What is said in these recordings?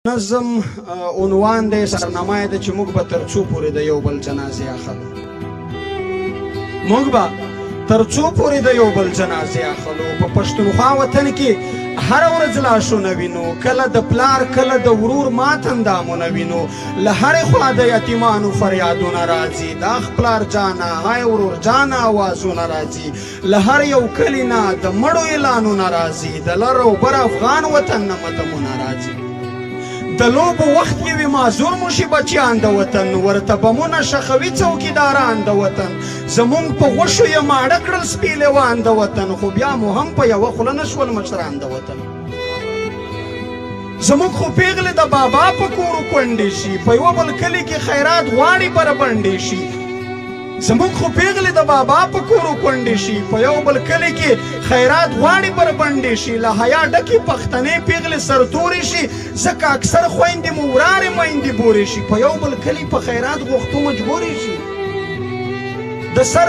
نظم عنوان دی سرنامه ده چې موږ به تر څو پورې د یو بل جنازې اخلو موږ به تر څو پورې د یو بل جنازې اخلو په پښتونخوا وطن کې هر ورځ لاشونه وینو کله د پلار کله د ورور ماتندامونه وینو له هرې خوا د یتیمانو فریادونه راځي د اخ پلار جانه های ورور جانه آوازونه راځي له هر یو کلي نه د مړو اعلانونه راځي د لر او بر افغان وطن نه متمونه راځي د لوبو وخت کې وي معذور مو شي بچیان د وطن ورته بمونه شخوي څوکیداران د وطن زمونږ په غوښو یې ماړه کړل سپي لیوان د وطن خو بیا مو هم په یوه خوله نه شول مشران د وطن زمونږ خو پیغلې د بابا په کورو کونډې شي په یوه بل کلي کې خیرات غواړي بربنډې شي زمونږ خو پیغلې د بابا په کورو کونډې شي په یو بل کلي کې خیرات غواړي بربنډې شي له حیا ډکې پښتنې پیغلې سرتورې شي ځکه اکثر خویندې مو ورارې میندې بورې شي په یو بل کلي په خیرات غوښتو مجبورې شي د سر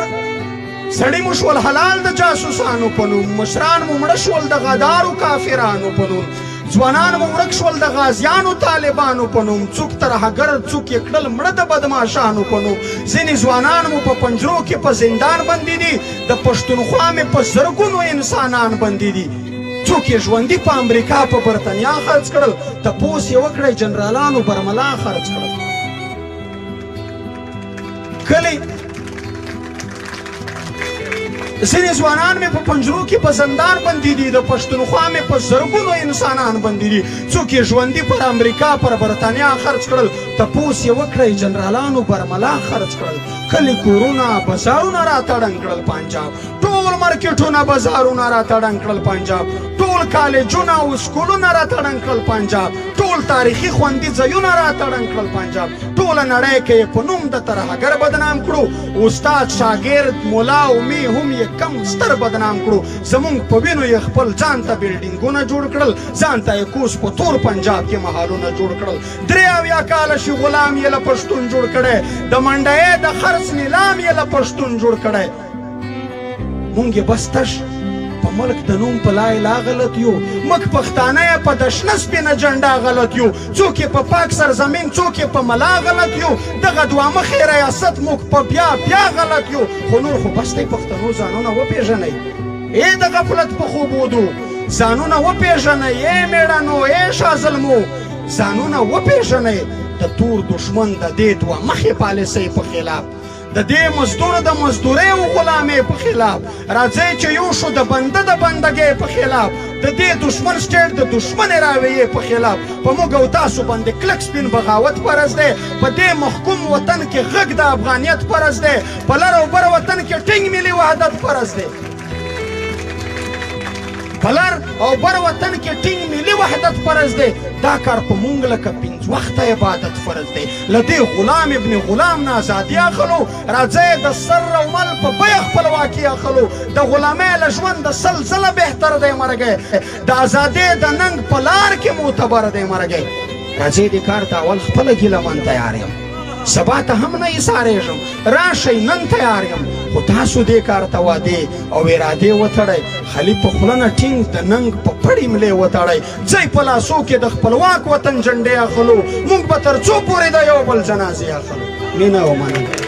سړی مو شول حلال د جاسوسانو په نوم مشران مو مړه شول د غدارو کافرانو په نوم ځوانان مو ورک شول د غازیانو طالبانو په نوم څوک ترهګر څوک یې کړل مړه د بدماشانو په نوم ځینې ځوانان مو په پنجرو کې په زندان بندي دي د پښتونخوا مې په زرګونو انسانان بندي دي څوک یې ژوندي په امریکا په برطانیا خرڅ کړل تپوس یې وکړئ جنرالانو برملا خرڅ کړل کلی ځینې ځوانان مې په پنجرو کې په زندان بندي دي د پښتونخوا مې په زرګونو انسانان بندي دي څوک یې ژوندي پر امریکا پر برطانیا خرڅ کړل تپوس یې وکړئ جنرالانو برملا خرڅ کړل کلي کورونه بازارونه راته ړنګ کړل پنجاب ټول مارکیټونه بازارونه راته ړنګ کړل پنجاب ټول کالجونه او سکولونه راته ړنګ کړل پنجاب ټول تاریخي خوندي ځایونه راته ړنګ کړل پنجاب ټوله نړۍ کې یې په نوم د ترهګر بدنام کړو استاد شاګرد ملا او می هم یې کم ستر بدنام کړو زمونږ په وینو یې خپل ځان ته بلډینګونه جوړ کړل ځان ته یې کوس په تور پنجاب کې محلونه جوړ کړل 83 کاله شي غلام یې له پښتون جوړ کړی د منډیې د خرڅ نیلام یې له پښتون جوړ کړی مونږ یې بس تش په ملک د نوم په لا اله غلط یو مک پښتانه یې په د شنه سپینه جنډا غلط یو څوک یې په پاک سرزمین څوک یې په ملا غلط یو دغه دوه مخې ریاست موږ په بیا غلط یو خو نور خو بس دی پښتنو ځانونه وپېژنئ ای د غفلت په خوب ودو ځانونه وپېژنئ ای مېړنو ای شازلمو ځانونه وپېژنئ د تور دشمن د دې دوه مخې پالیسۍ په خلاف د دې مزدور د مزدورۍ او غلامۍ په خلاف راځئ چې یو شو د بنده د بندګۍ په خلاف د دې دشمن سټیټ د دشمنې راویې په خلاف په موږ او تاسو باندې کلک سپین بغاوت فرض دی په دې محکوم وطن کې غږ د افغانیت فرض دی په لر او بر وطن کې ټینګ ملي وحدت فرض دی په لر او بر وطن کې ټینګ ملي وحدت فرض دی دا کار په مونږ لکه 5 وخته عبادت فرض دی له دې غلام ابن غلام نه ازادي اخلو راځئ د سر او مل په بیه خپلواکي اخلو د غلامۍ له ژونده سل ځله بهتر دی مرګی د ازادۍ د ننګ په لار کې معتبر دی مرګی راځئ دې کار ته اول خپله ګیله من تیار یم سبا ته هم نه ایسارېږم راشئ نن تیار یم خو تاسو دې کار ته وعدې او ارادې وتړئ خالي په خوله نه ټینګ د ننګ په پړې ملې وتړئ ځئ په لاسو کې د خپلواک وطن جنډې اخلو موږ به تر څو پورې د یو بل جنازې اخلو مینه او مننه